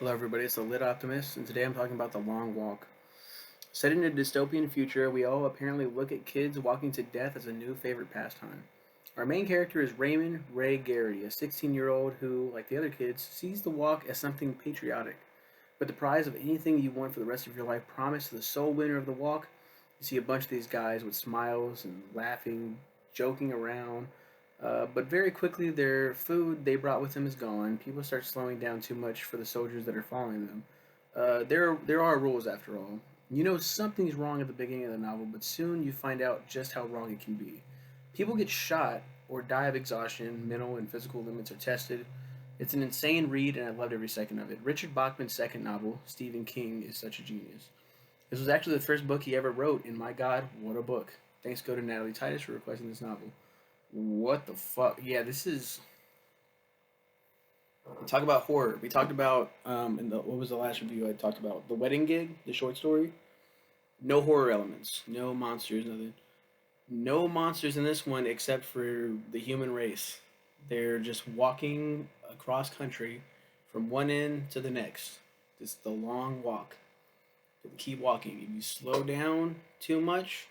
Hello, everybody. It's the Lit Optimist, and today I'm talking about the long walk. Set in a dystopian future, we all apparently look at kids walking to death as a new favorite pastime. Our main character is Raymond Ray Gary, a 16-year-old who, like the other kids, sees the walk as something patriotic. With the prize of anything you want for the rest of your life promised to the sole winner of the walk, you see a bunch of these guys with smiles and laughing, joking around, but very quickly, their food they brought with them is gone. People start slowing down too much for the soldiers that are following them. There are rules after all. You know something's wrong at the beginning of the novel, but soon you find out just how wrong it can be. People get shot or die of exhaustion. Mental and physical limits are tested. It's an insane read, and I loved every second of it. Richard Bachman's second novel, Stephen King, is such a genius. This was actually the first book he ever wrote, and my God, what a book! Thanks go to Natalie Titus for requesting this novel. What the fuck? Yeah, this is. Talk about horror. We talked about in the what was the last review I talked about? The Wedding Gig, the short story. No horror elements, no monsters, nothing. No monsters in this one except for the human race. They're just walking across country from one end to the next. It's the long walk. Keep walking. If you slow down too much,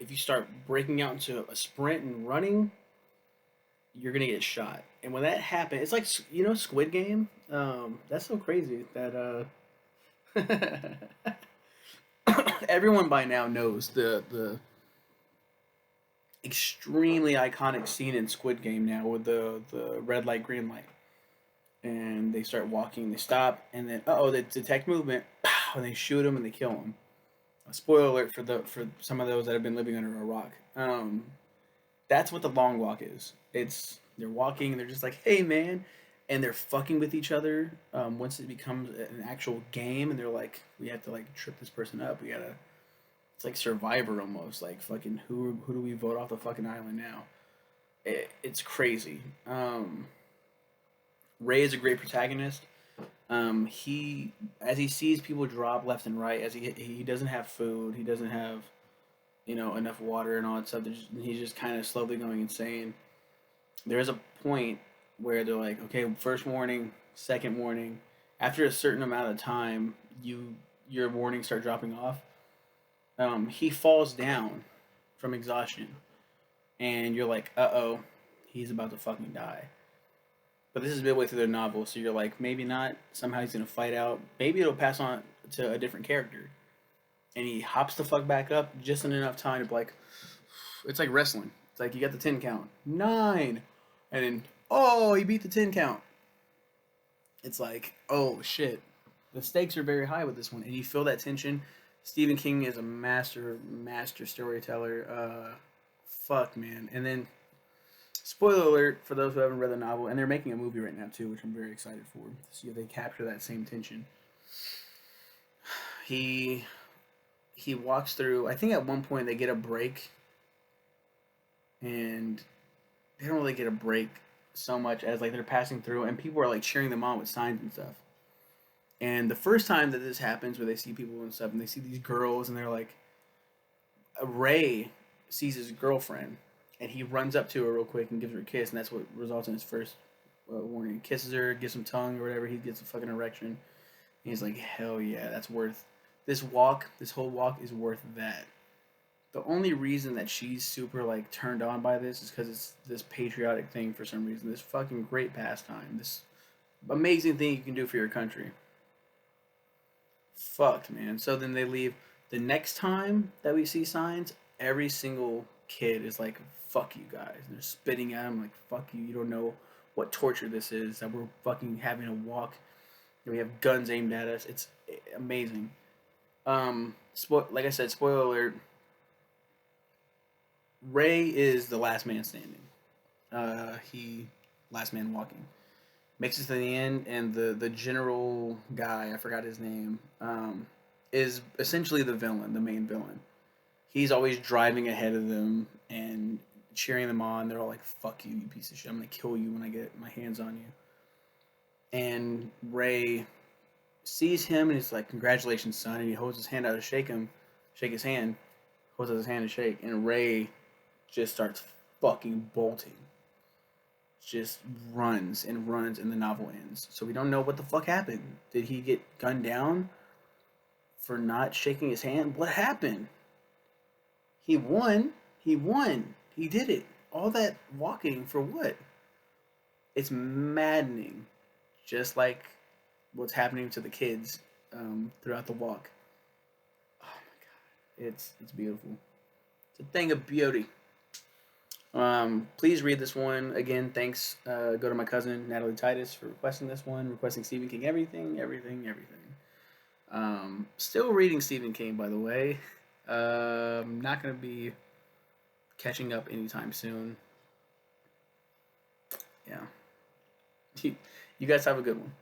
if you start breaking out into a sprint and running, you're gonna get shot. And when that happens, it's like Squid Game. That's so crazy that everyone by now knows the extremely iconic scene in Squid Game now with the red light green light, and they start walking, they stop, and then they detect movement, pow, and they shoot him and they kill him. A spoiler alert for some of those that have been living under a rock. That's what the long walk is. It's they're walking and they're just like, hey man, and they're fucking with each other. Once it becomes an actual game, and they're like, we have to like trip this person up. We gotta. It's like Survivor almost. Like fucking who do we vote off the fucking island now? It's crazy. Ray is a great protagonist. He as he sees people drop left and right, as he doesn't have food, he doesn't have enough water and all that stuff. He's just kind of slowly going insane. There is a point where they're like, okay, first warning, second warning. After a certain amount of time, your warnings start dropping off. He falls down from exhaustion, and you're like, oh, he's about to fucking die. But this is midway through the novel, so you're like, maybe not. Somehow he's gonna fight out. Maybe it'll pass on to a different character, and he hops the fuck back up just in enough time to be like, it's like wrestling. It's like you got the 10 count, 9, and then he beat the 10 count. It's like, oh shit, the stakes are very high with this one, and you feel that tension. Stephen King is a master storyteller. Fuck man, and then spoiler alert for those who haven't read the novel, and they're making a movie right now too, which I'm very excited for. To see if they capture that same tension. He he walks through. I think at one point they get a break, and they don't really get a break so much as like they're passing through, and people are like cheering them on with signs and stuff. And the first time that this happens, where they see people and stuff, and they see these girls, and they're like, Ray sees his girlfriend, and he runs up to her real quick and gives her a kiss, and that's what results in his first warning. He kisses her, gives some tongue or whatever. He gets a fucking erection. And he's like, hell yeah, that's worth this walk. This whole walk is worth that. The only reason that she's super like turned on by this is because it's this patriotic thing for some reason. This fucking great pastime. This amazing thing you can do for your country. Fucked, man. So then they leave. The next time that we see signs, every single kid is like, fuck you guys. They're spitting at him like, fuck you. You don't know what torture this is. That we're fucking having a walk. And we have guns aimed at us. It's amazing. Like I said, spoiler alert. Ray is the last man standing. He last man walking. Makes it to the end, and the general guy, I forgot his name, is essentially the villain, the main villain. He's always driving ahead of them and cheering them on. They're all like, "Fuck you, you piece of shit! I'm gonna kill you when I get my hands on you." And Ray sees him, and he's like, "Congratulations, son!" And he holds his hand out to shake his hand, holds out his hand to shake, and Ray just starts fucking bolting, just runs and runs, and the novel ends. So we don't know what the fuck happened. Did he get gunned down for not shaking his hand? What happened? He won. He won. He did it. All that walking for what? It's maddening. Just like what's happening to the kids throughout the walk. Oh my god, it's beautiful. It's a thing of beauty. Please read this one again. Thanks. Go to my cousin Natalie Titus for requesting this one, requesting Stephen King. Everything, everything, everything. Still reading Stephen King, by the way. Not gonna be catching up anytime soon. Yeah. You guys have a good one.